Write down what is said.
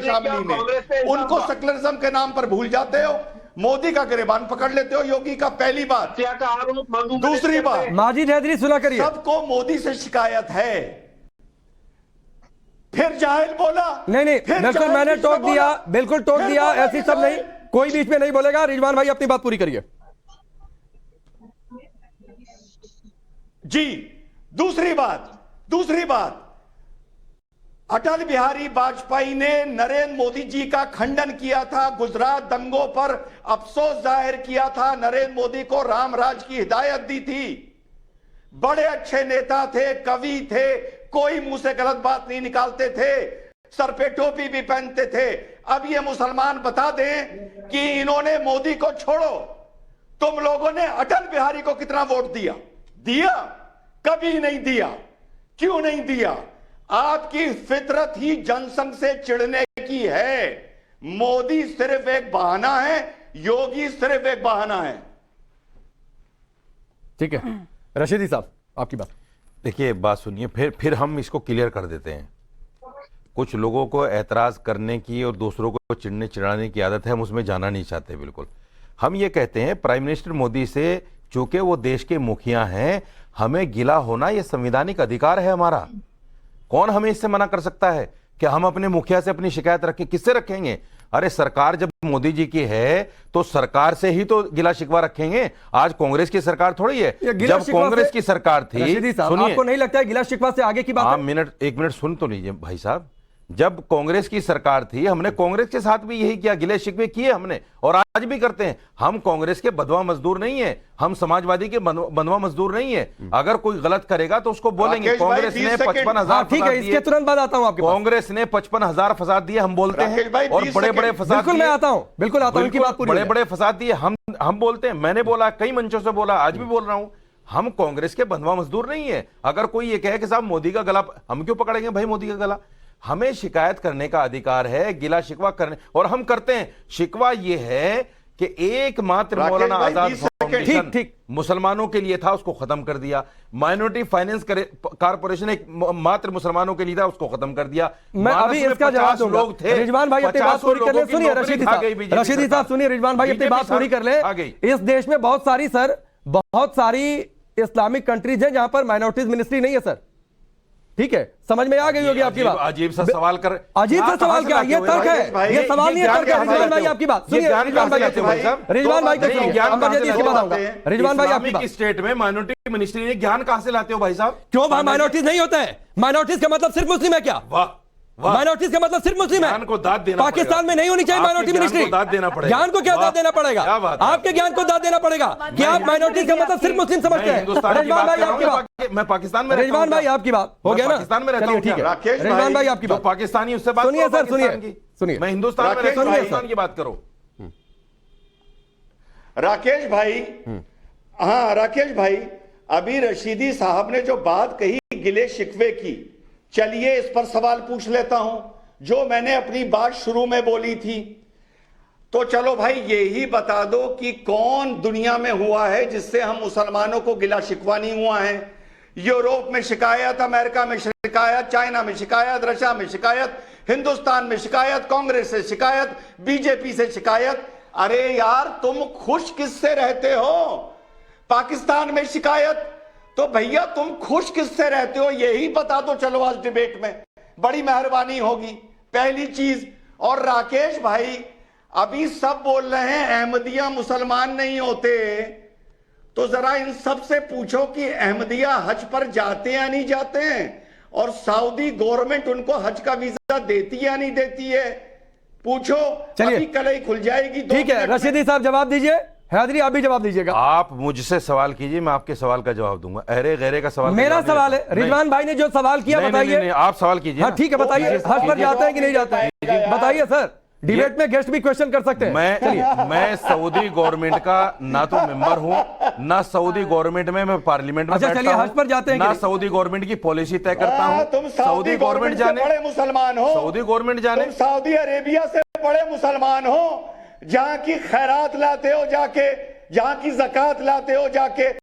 शामली में। उनको सेकुलरिज्म के नाम पर भूल जाते हो, मोदी का गिरबान पकड़ लेते हो, योगी का। पहली बात। दूसरी बात, माजिद हैदरी सुना करिए, सबको मोदी से शिकायत है, फिर जाहिल बोला। नहीं बिल्कुल मैंने टोक दिया, बिल्कुल टोक दिया, ऐसी सब नहीं, कोई बीच में नहीं बोलेगा। रिजवान भाई अपनी बात पूरी करिए। जी, दूसरी बात, अटल बिहारी वाजपेयी ने नरेंद्र मोदी जी का खंडन किया था, गुजरात दंगों पर अफसोस जाहिर किया था, नरेंद्र मोदी को राम राज की हिदायत दी थी। बड़े अच्छे नेता थे, कवि थे, कोई मुंह से गलत बात नहीं निकालते थे, सर पे टोपी भी पहनते थे। अब ये मुसलमान बता दें कि इन्होंने मोदी को छोड़ो, तुम लोगों ने अटल बिहारी को कितना वोट दिया? कभी नहीं दिया। क्यों नहीं दिया? आपकी फितरत ही जनसंघ से चिढ़ने की है। मोदी सिर्फ एक बहाना है, योगी सिर्फ एक बहाना है। ठीक है रशीदी साहब आपकी बात। देखिए बात सुनिए, फिर हम इसको क्लियर कर देते हैं। कुछ लोगों को एतराज करने की और दूसरों को चिढ़ने चिढ़ाने की आदत है, हम उसमें जाना नहीं चाहते। बिल्कुल हम ये कहते हैं प्राइम मिनिस्टर मोदी से, चूंकि वो देश के मुखिया हैं, हमें गिला होना ये संवैधानिक अधिकार है हमारा। कौन हमें इससे मना कर सकता है कि हम अपने मुखिया से अपनी शिकायत रखें? किससे रखेंगे? अरे सरकार जब मोदी जी की है तो सरकार से ही तो गिला शिकवा रखेंगे। आज कांग्रेस की सरकार थोड़ी है, जब कांग्रेस की सरकार थी, सुनिए, आपको नहीं लगता है गिला शिकवा से आगे की बात है? एक मिनट सुन तो लीजिए भाई साहब। जब कांग्रेस की सरकार थी, हमने कांग्रेस के साथ भी यही किया, गिले शिकवे किए हमने, और आज भी करते हैं। हम कांग्रेस के बंधुआ मजदूर नहीं है, हम समाजवादी के बंधुआ मजदूर नहीं है। अगर कोई गलत करेगा तो उसको बोलेंगे। कांग्रेस ने 55,000 ठीक है, इसके तुरंत बाद आता हूं आपके पास। कांग्रेस ने 55,000 फसाद दिए, हम बोलते हैं, और बड़े बड़े फसाद। बिल्कुल मैं आता हूं, बिल्कुल आता हूं, इनकी बात पूरी। बड़े बड़े फसाद दिए, हम बोलते हैं। मैंने बोला, कई मंचों से बोला, आज भी बोल रहा हूं, हम कांग्रेस के बंधुआ मजदूर नहीं है। अगर कोई ये कहे कि साहब मोदी का गला, हम क्यों पकड़ेंगे भाई मोदी का गला? हमें शिकायत करने का अधिकार है, गिला शिकवा करने, और हम करते हैं। शिकवा ये है कि एकमात्र मौलाना आजाद फाउंडेशन ठीक मुसलमानों के लिए था, उसको खत्म कर दिया। माइनॉरिटी फाइनेंस कारपोरेशन एक मात्र मुसलमानों के लिए था, उसको खत्म कर दिया। मैं अभी इसका जवाब दूंगा। लोग थे, रिजवान भाई अपनी बात पूरी कर ले। सुनिए रशीदी साहब सुनिए, रिजवान भाई अपनी बात पूरी कर ले। इस देश में बहुत सारी इस्लामिक कंट्रीज हैं जहां पर माइनॉरिटीज मिनिस्ट्री नहीं है सर। ठीक है, समझ में आ गई होगी आपकी बात। अजीब सा सवाल कर, अजीब सा सवाल क्या? ये तर्क है, ये सवाल नहीं है, तर्क है। रिजवान भाई आपकी बात सुनिए, रिजवान भाई की बात आऊंगा। रिजवान भाई आपकी बात, स्टेट में माइनॉरिटी मिनिस्ट्री ने ज्ञान कहां से लाते हो भाई साहब? क्यों माइनॉरिटीज नहीं होता है? माइनॉरिटीज का मतलब सिर्फ मुस्लिम है क्या? माइनॉरिटीज का मतलब सिर्फ मुस्लिम है? ज्ञान को दाद देना पाकिस्तान में नहीं होनी चाहिए माइनॉरिटी मिनिस्ट्री। दाद देना पड़ेगा। ज्ञान को क्या दाद देना पड़ेगा? आपके ज्ञान को दाद देना पड़ेगा कि आप माइनॉरिटीज का मतलब सिर्फ मुस्लिम समझते हैं। रिजवान भाई आपकी बात, मैं पाकिस्तान में, रिजवान भाई आपकी बात हो गया ना? पाकिस्तान में रहता हूं। ठीक है रिजवान भाई आपकी बात, पाकिस्तानी उससे बात सुनिए सर, सुनिए, मैं हिंदुस्तान में रहता हूं, पाकिस्तान की बात करो। राकेश भाई, हाँ राकेश भाई, अभी रशीदी साहब ने जो बात कही गिले शिकवे की, चलिए इस पर सवाल पूछ लेता हूं। जो मैंने अपनी बात शुरू में बोली थी, तो चलो भाई यही बता दो कि कौन दुनिया में हुआ है जिससे हम मुसलमानों को गिला शिकवा नहीं हुआ है? यूरोप में शिकायत, अमेरिका में शिकायत, चाइना में शिकायत, रशिया में शिकायत, हिंदुस्तान में शिकायत, कांग्रेस से शिकायत, बीजेपी से शिकायत। अरे यार तुम खुश किससे रहते हो? पाकिस्तान में शिकायत, तो भैया तुम खुश किससे रहते हो यही बता दो। चलो आज डिबेट में बड़ी मेहरबानी होगी, पहली चीज। और राकेश भाई अभी सब बोल रहे हैं अहमदिया मुसलमान नहीं होते, तो जरा इन सब से पूछो कि अहमदिया हज पर जाते या नहीं जाते हैं, और सऊदी गवर्नमेंट उनको हज का वीजा देती या नहीं देती है? पूछो, अभी कल ही खुल जाएगी। ठीक है रशीदी साहब जवाब दीजिए, हैदरी आप भी जवाब दीजिएगा। आप मुझसे सवाल कीजिए, मैं आपके सवाल का जवाब दूंगा। अरे गहरे का सवाल मेरा सवाल है, रिजवान भाई ने जो सवाल किया बताइए। आप सवाल कीजिए। हाँ ठीक है बताइए, हज पर जाते हैं कि नहीं जाते हैं बताइए सर। डिबेट में गेस्ट भी क्वेश्चन कर सकते हैं। मैं सऊदी गवर्नमेंट का ना तो मेंबर हूं, ना सऊदी गवर्नमेंट में मैं पार्लियामेंट में बैठता चलिए हज पर जाते हैं ना सऊदी गवर्नमेंट की पॉलिसी तय करता हूं। तुम सऊदी गवर्नमेंट जाने बड़े मुसलमान हो, सऊदी गवर्नमेंट जाने, तुम सऊदी अरेबिया से बड़े मुसलमान हो, जहां की खैरात लाते हो जाके, जहां की ज़कात लाते हो जाके।